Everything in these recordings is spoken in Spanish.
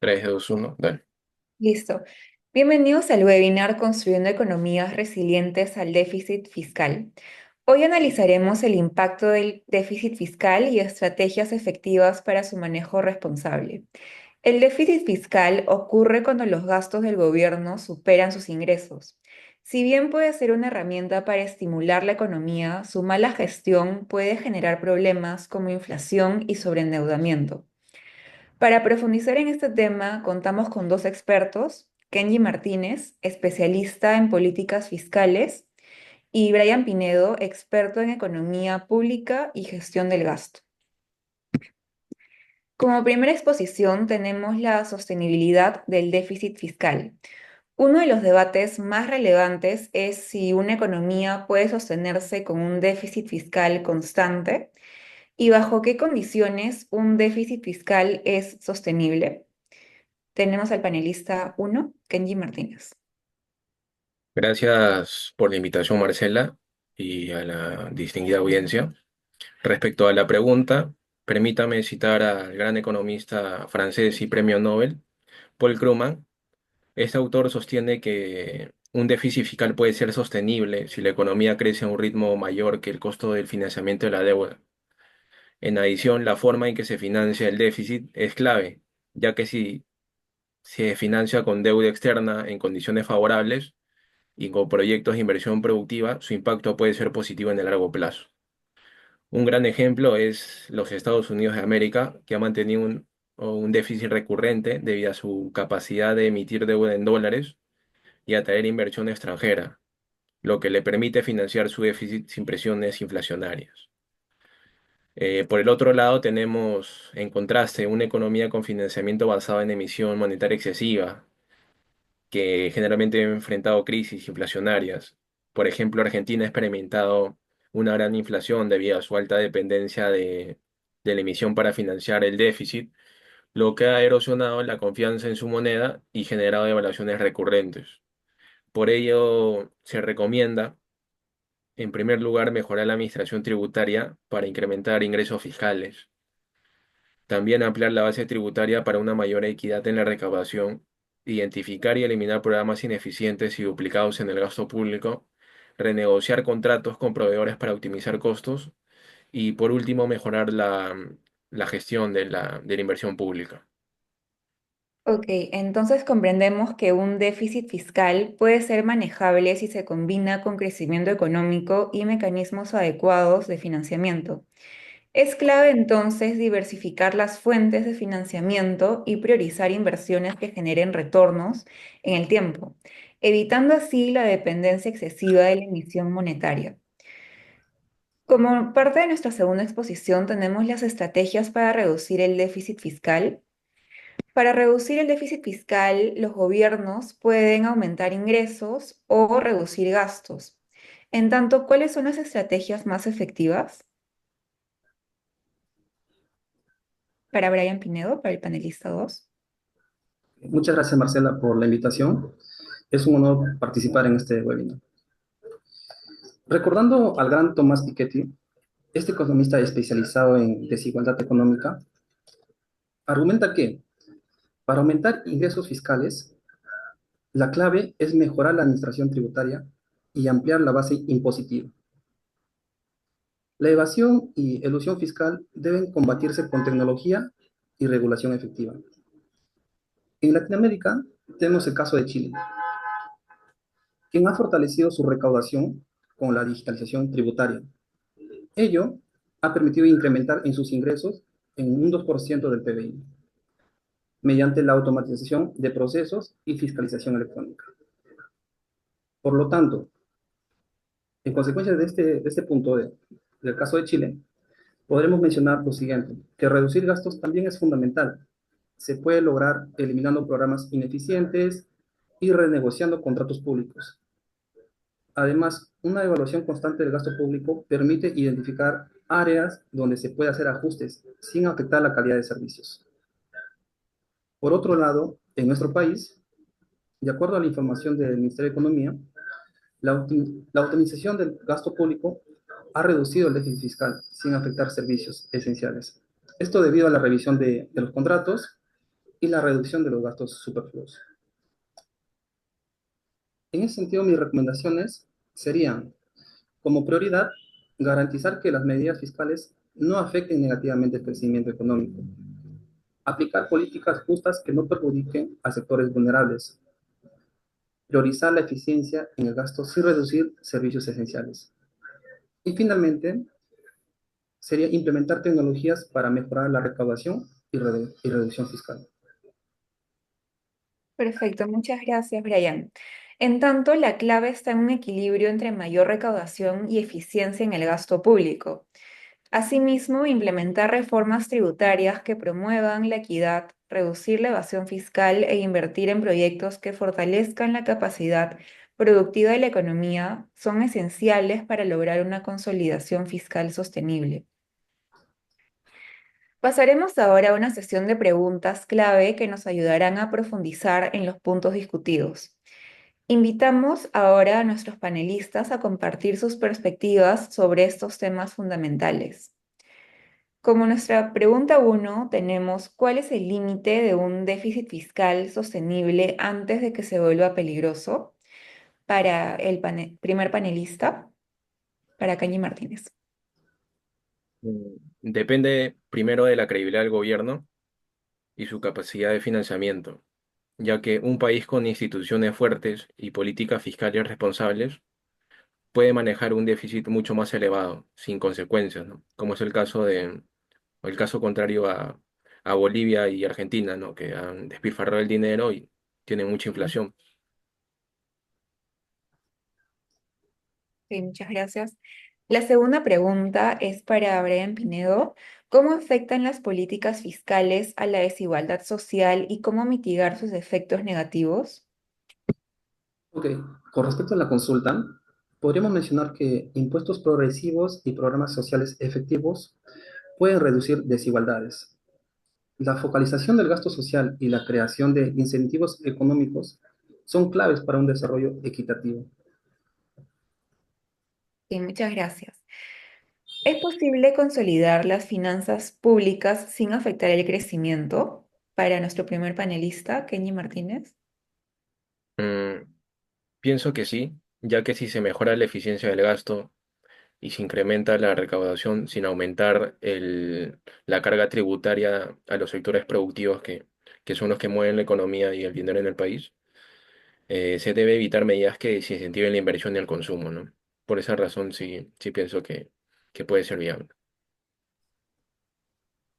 3, 2, 1, dale. Listo. Bienvenidos al webinar Construyendo Economías Resilientes al Déficit Fiscal. Hoy analizaremos el impacto del déficit fiscal y estrategias efectivas para su manejo responsable. El déficit fiscal ocurre cuando los gastos del gobierno superan sus ingresos. Si bien puede ser una herramienta para estimular la economía, su mala gestión puede generar problemas como inflación y sobreendeudamiento. Para profundizar en este tema, contamos con dos expertos, Kenji Martínez, especialista en políticas fiscales, y Brian Pinedo, experto en economía pública y gestión del gasto. Como primera exposición tenemos la sostenibilidad del déficit fiscal. Uno de los debates más relevantes es si una economía puede sostenerse con un déficit fiscal constante y bajo qué condiciones un déficit fiscal es sostenible. Tenemos al panelista uno, Kenji Martínez. Gracias por la invitación, Marcela, y a la distinguida audiencia. Respecto a la pregunta, permítame citar al gran economista francés y premio Nobel, Paul Krugman. Este autor sostiene que un déficit fiscal puede ser sostenible si la economía crece a un ritmo mayor que el costo del financiamiento de la deuda. En adición, la forma en que se financia el déficit es clave, ya que si se financia con deuda externa en condiciones favorables, y con proyectos de inversión productiva, su impacto puede ser positivo en el largo plazo. Un gran ejemplo es los Estados Unidos de América, que ha mantenido un déficit recurrente debido a su capacidad de emitir deuda en dólares y atraer inversión extranjera, lo que le permite financiar su déficit sin presiones inflacionarias. Por el otro lado, tenemos en contraste una economía con financiamiento basado en emisión monetaria excesiva, que generalmente han enfrentado crisis inflacionarias. Por ejemplo, Argentina ha experimentado una gran inflación debido a su alta dependencia de la emisión para financiar el déficit, lo que ha erosionado la confianza en su moneda y generado devaluaciones recurrentes. Por ello, se recomienda, en primer lugar, mejorar la administración tributaria para incrementar ingresos fiscales. También ampliar la base tributaria para una mayor equidad en la recaudación, identificar y eliminar programas ineficientes y duplicados en el gasto público, renegociar contratos con proveedores para optimizar costos y, por último, mejorar la gestión de la inversión pública. Ok, entonces comprendemos que un déficit fiscal puede ser manejable si se combina con crecimiento económico y mecanismos adecuados de financiamiento. Es clave entonces diversificar las fuentes de financiamiento y priorizar inversiones que generen retornos en el tiempo, evitando así la dependencia excesiva de la emisión monetaria. Como parte de nuestra segunda exposición, tenemos las estrategias para reducir el déficit fiscal. Para reducir el déficit fiscal, los gobiernos pueden aumentar ingresos o reducir gastos. En tanto, ¿cuáles son las estrategias más efectivas? Para Brian Pinedo, para el panelista 2. Muchas gracias, Marcela, por la invitación. Es un honor participar en este webinar. Recordando al gran Tomás Piketty, este economista especializado en desigualdad económica, argumenta que para aumentar ingresos fiscales, la clave es mejorar la administración tributaria y ampliar la base impositiva. La evasión y elusión fiscal deben combatirse con tecnología y regulación efectiva. En Latinoamérica tenemos el caso de Chile, quien ha fortalecido su recaudación con la digitalización tributaria. Ello ha permitido incrementar en sus ingresos en un 2% del PBI, mediante la automatización de procesos y fiscalización electrónica. Por lo tanto, en consecuencia de este punto del caso de Chile, podremos mencionar lo siguiente, que reducir gastos también es fundamental. Se puede lograr eliminando programas ineficientes y renegociando contratos públicos. Además, una evaluación constante del gasto público permite identificar áreas donde se puede hacer ajustes sin afectar la calidad de servicios. Por otro lado, en nuestro país, de acuerdo a la información del Ministerio de Economía, la optimización del gasto público ha reducido el déficit fiscal sin afectar servicios esenciales. Esto debido a la revisión de los contratos y la reducción de los gastos superfluos. En ese sentido, mis recomendaciones serían, como prioridad, garantizar que las medidas fiscales no afecten negativamente el crecimiento económico, aplicar políticas justas que no perjudiquen a sectores vulnerables, priorizar la eficiencia en el gasto sin reducir servicios esenciales. Y finalmente, sería implementar tecnologías para mejorar la recaudación y reducción fiscal. Perfecto, muchas gracias, Brian. En tanto, la clave está en un equilibrio entre mayor recaudación y eficiencia en el gasto público. Asimismo, implementar reformas tributarias que promuevan la equidad, reducir la evasión fiscal e invertir en proyectos que fortalezcan la capacidad productiva de la economía son esenciales para lograr una consolidación fiscal sostenible. Pasaremos ahora a una sesión de preguntas clave que nos ayudarán a profundizar en los puntos discutidos. Invitamos ahora a nuestros panelistas a compartir sus perspectivas sobre estos temas fundamentales. Como nuestra pregunta 1, tenemos ¿cuál es el límite de un déficit fiscal sostenible antes de que se vuelva peligroso? Para el primer panelista, para Cañi Martínez. Depende primero de la credibilidad del gobierno y su capacidad de financiamiento, ya que un país con instituciones fuertes y políticas fiscales responsables puede manejar un déficit mucho más elevado, sin consecuencias, ¿no? Como es el caso contrario a Bolivia y Argentina, ¿no? Que han despilfarrado el dinero y tienen mucha inflación. Sí, muchas gracias. La segunda pregunta es para Brian Pinedo. ¿Cómo afectan las políticas fiscales a la desigualdad social y cómo mitigar sus efectos negativos? Ok, con respecto a la consulta, podríamos mencionar que impuestos progresivos y programas sociales efectivos pueden reducir desigualdades. La focalización del gasto social y la creación de incentivos económicos son claves para un desarrollo equitativo. Sí, muchas gracias. ¿Es posible consolidar las finanzas públicas sin afectar el crecimiento? Para nuestro primer panelista, Kenny Martínez. Mm, Pienso que sí, ya que si se mejora la eficiencia del gasto y se incrementa la recaudación sin aumentar la carga tributaria a los sectores productivos que son los que mueven la economía y el dinero en el país, se debe evitar medidas que desincentiven la inversión y el consumo, ¿no? Por esa razón sí pienso que puede ser viable.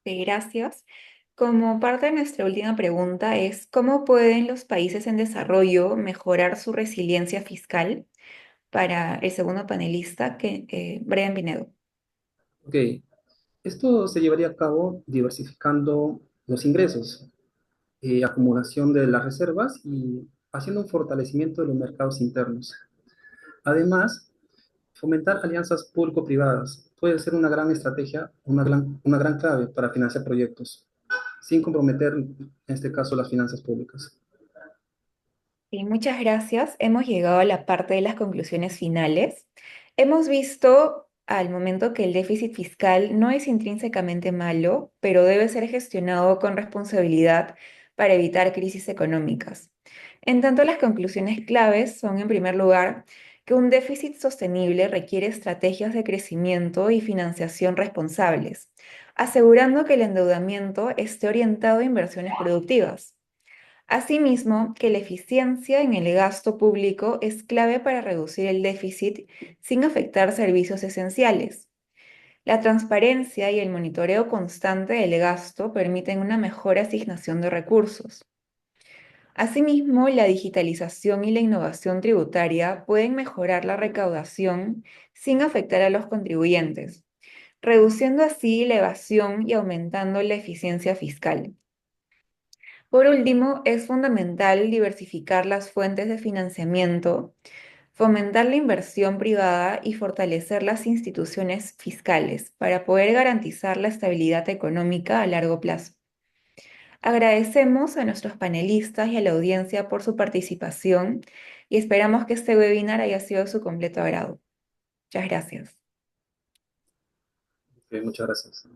Gracias. Como parte de nuestra última pregunta es, ¿cómo pueden los países en desarrollo mejorar su resiliencia fiscal? Para el segundo panelista, Brian Pinedo. Ok, esto se llevaría a cabo diversificando los ingresos, acumulación de las reservas y haciendo un fortalecimiento de los mercados internos. Además, fomentar alianzas público-privadas puede ser una gran estrategia, una gran clave para financiar proyectos, sin comprometer, en este caso, las finanzas públicas. Y muchas gracias. Hemos llegado a la parte de las conclusiones finales. Hemos visto al momento que el déficit fiscal no es intrínsecamente malo, pero debe ser gestionado con responsabilidad para evitar crisis económicas. En tanto, las conclusiones claves son, en primer lugar, que un déficit sostenible requiere estrategias de crecimiento y financiación responsables, asegurando que el endeudamiento esté orientado a inversiones productivas. Asimismo, que la eficiencia en el gasto público es clave para reducir el déficit sin afectar servicios esenciales. La transparencia y el monitoreo constante del gasto permiten una mejor asignación de recursos. Asimismo, la digitalización y la innovación tributaria pueden mejorar la recaudación sin afectar a los contribuyentes, reduciendo así la evasión y aumentando la eficiencia fiscal. Por último, es fundamental diversificar las fuentes de financiamiento, fomentar la inversión privada y fortalecer las instituciones fiscales para poder garantizar la estabilidad económica a largo plazo. Agradecemos a nuestros panelistas y a la audiencia por su participación y esperamos que este webinar haya sido de su completo agrado. Muchas gracias. Muchas gracias.